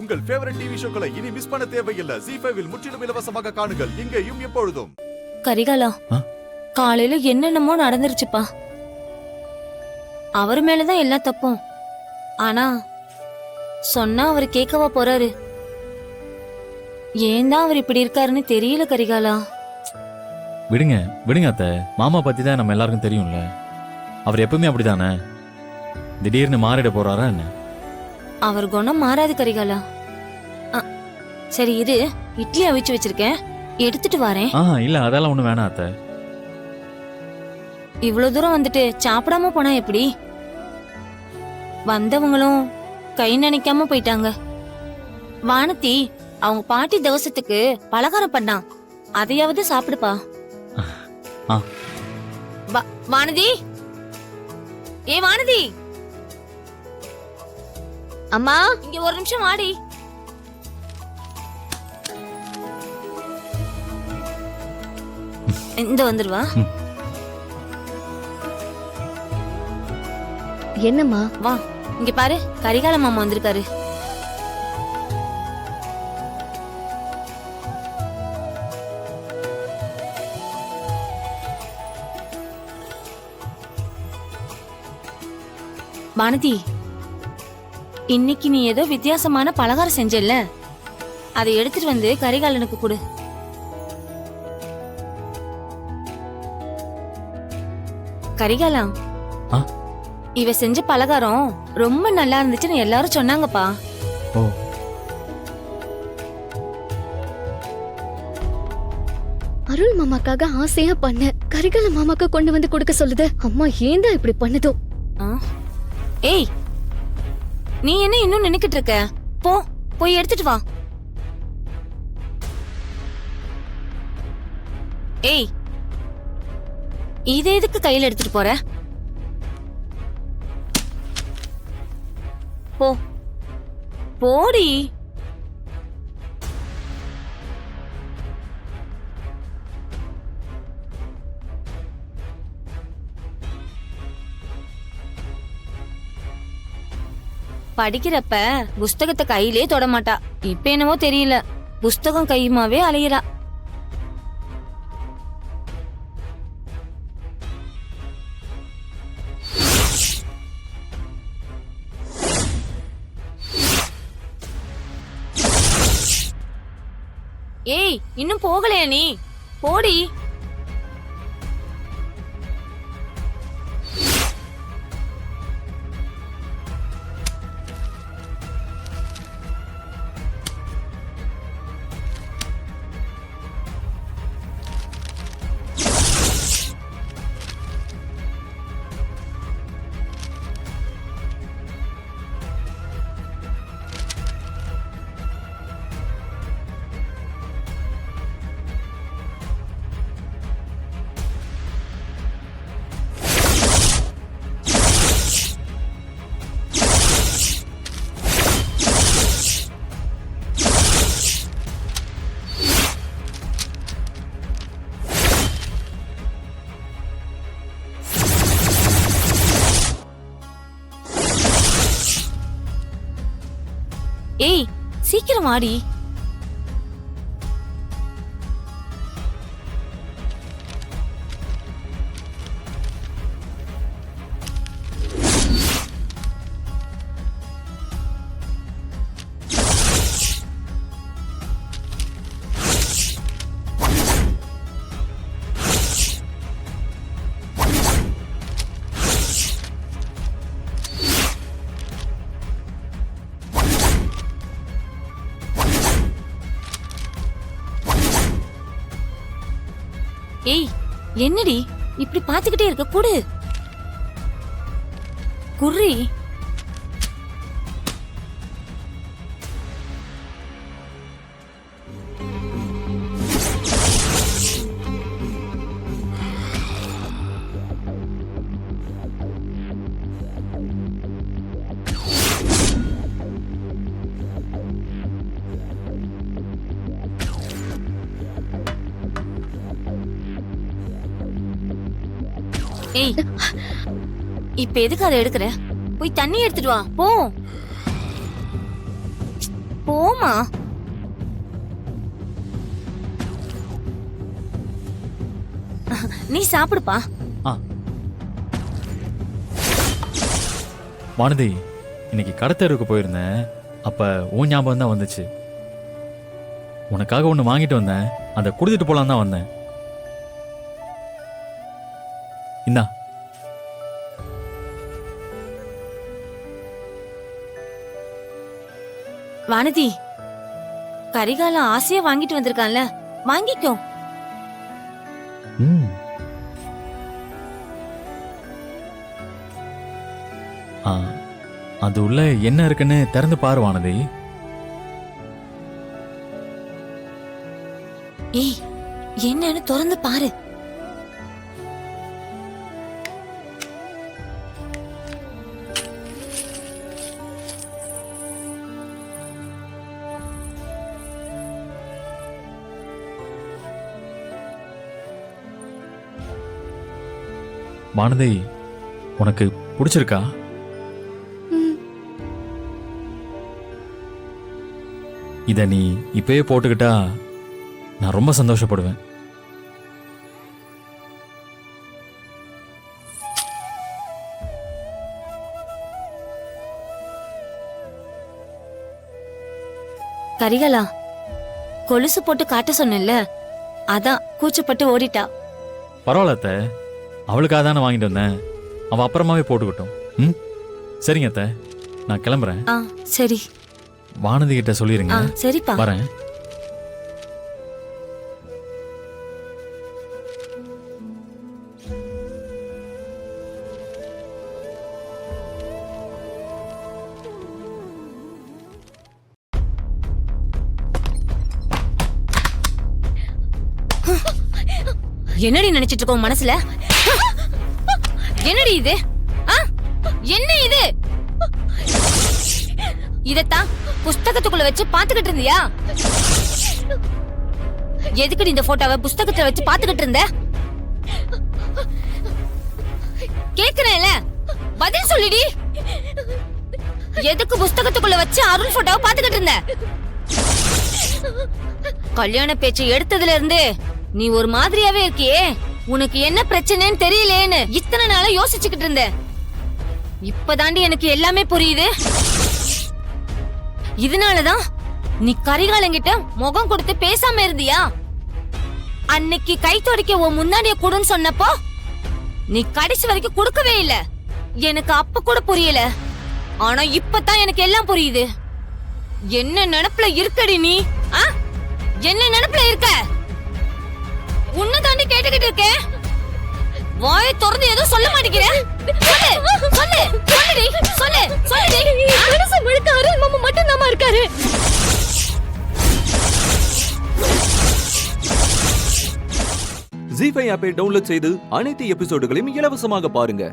உங்கள் favourite TV ஷோக்களை இனி miss பண்ண தேவையில்லை. ஜீ5 இல் முற்றிலும் இலவசமாக காணுங்கள். இங்கேயும் எப்பொழுதும். கரிகாலா, காலையில என்னென்னமோ நடந்துருச்சுப்பா. அவர் மேலதான் எல்லா தப்பும். ஆனா சொன்னா அவர் கேட்கவா போறாரு? ஏன் தான் அவர் இப்படி இருக்காருன்னு தெரியல கரிகாலா. விடுங்க விடுங்க அத்தை. மாமா பத்தி தான் நம்ம எல்லாருக்கும் தெரியும்ல. அவர் எப்பவுமே அப்படிதானே. திடீர்னு மாறிட போறாரா என்ன? அவர் குணம் மாறாது கரிகாலா. சரி இரு, இட்லி அவிச்சு வச்சிருக்கேன், எடுத்துட்டு வரேன். இல்ல அதெல்லாம் ஒண்ணு வேணாம் அத்தை. இவ்வளவு தூரம் வந்துட்டு சாப்பிடாம போனா எப்படி? வந்தவங்களும் கை நினைக்காம போயிட்டாங்க. வானதி அவங்க பாட்டி தோசத்துக்கு பலகாரம் பண்ணா, அதையாவது சாப்பிடுப்பா. வானதி, ஏ வானதி, அம்மா இங்க ஒரு நிமிஷம் வாடி. இந்த வந்துருவா. என்னம்மா? வா இங்க பாரு, கரிகால மாமா வந்திருக்காரு. வானதி, இன்னைக்கு நீ ஏதோ வித்தியாசமான பலகாரம் செஞ்சல்ல, அதை எடுத்துட்டு வந்து கரிகாலனுக்கு கொடு. கரிகாலம், இவ செஞ்ச பலகாரம் ரொம்ப நல்லா இருந்துச்சுன்னு எல்லாரும் சொன்னாங்கப்பா. அருள் மாமாக்காக ஆசையா பண்ண கரிகால மாமாக்கு கொண்டு வந்து கொடுக்க சொல்லுது. அம்மா ஏண்டா இப்படி பண்ணுதோ? ஏய், நீ என்ன இன்னும் நினைக்கிட்டு இருக்க? போ, போய் எடுத்துட்டு வா. ஏய், இதை எதுக்கு கையில எடுத்துட்டு போற? போ, போடி. படிக்கிறப்ப புஸ்தகத்தை கையிலே தொட மாட்டா. இப்ப என்னவோ தெரியல, புஸ்தகம் கையுமாவே அலையிறா. ஏய், இன்னும் போகலையா நீ? போடி. ஏய், சீக்கிரம் வாடி. ஏய், என்னடி இப்படி பாத்துக்கிட்டே இருக்க? கூடு குர்ரி. ஏய், இப்ப எதுக்கு அதை எடுக்கிற? போய் தண்ணி எடுத்துட்டு வா. போ வாமா. நீ சாப்பிடுப்பா. வானதி, இன்னைக்கு கடத்தெருவுக்கு போயிருந்தேன். அப்ப உன் ஞாபகம் தான் வந்துச்சு. உனக்காக ஒண்ணு வாங்கிட்டு வந்தேன். அதை கொடுத்துட்டு போலாம் தான் வந்தேன். இந்தா. வானதி, கரிகாலம் ஆசையா வாங்கிட்டு வந்திருக்கான்ல, வாங்கிக்கோ. ம். ஆ, அது உள்ள என்ன இருக்குன்னு திறந்து பாரு வானதி. ஏய், என்னன்னு திறந்து பாரு. வானதி, உனக்கு பிடிச்சிருக்கா? இத நீ இப்பயே போட்டுக்கிட்டா நான் ரொம்ப சந்தோஷப்படுவேன். கரிகாலா, கொலுசு போட்டு காட்ட சொன்னேன்ல, அதான் கூச்சப்பட்டு ஓடிட்டா. பரவாயில்ல அத்தை, அவளுக்காக தானே வாங்கிட்டு வந்தேன். அவ அப்புறமாவே போட்டுக்கிட்டோம். ம், சரிங்க அத்தை, நான் கிளம்புறேன். ஆ, சரி. வானதி கிட்ட சொல்லிருங்க. ஆ, சரிப்பா. வரேன். என்னடி நினைச்சிட்டு இருக்கோம் மனசுல? என்னடி இது? ஆ? என்ன இது? இதத்தான் புஸ்தகத்துக்குள்ள வச்சு பாத்துக்கிட்டு இருந்தியா? எதுக்குடி இந்த போட்டோவை புஸ்தகத்துல வச்சு பாத்துக்கிட்டு இருந்த? கேக்குறேன்ல, பதில் சொல்லிடி. எதுக்கு புஸ்தகத்துக்குள்ள வச்சு அருண் போட்டோவை பாத்துக்கிட்டு இருந்த? கல்யாண பேச்சு எடுத்ததுல இருந்து நீ ஒரு மாதிரியாவே இருக்கியே. உனக்கு என்ன பிரச்சனைன்னு தெரியலேன்னு இத்தனை நாளா யோசிச்சுக்கிட்டு இருந்த. இப்பதாண்டி எனக்கு எல்லாமே புரியுது. இதனாலதான் நீ கரிகாலங்கிட்ட முகம் கொடுத்து பேசாம இருந்தியா? அன்னைக்கு கை துடைக்க உன் முன்னாடிய கொடுன்னு சொன்னப்போ நீ கடைசி வரைக்கும் கொடுக்கவே இல்ல. எனக்கு அப்ப கூட புரியல. ஆனா இப்பதான் எனக்கு எல்லாம் புரியுது. என்ன நினைப்புல இருக்கடி நீ? என்ன நினைப்புல இருக்க? உன்னை தாண்டி கேட்டுக்கிட்டு இருக்கேன். வாயை திறந்து எதுவும் சொல்ல மாட்டேங்கிற. சொல்லு, சொல்லுடி, சொல்லுடி. மனசு முழுக்க அருள் மாமா மட்டும் தான் இருக்காரு. ஜீ5 ஆப்பை டவுன்லோட் செய்து அனைத்து எபிசோடுகளையும் இலவசமாக பாருங்க.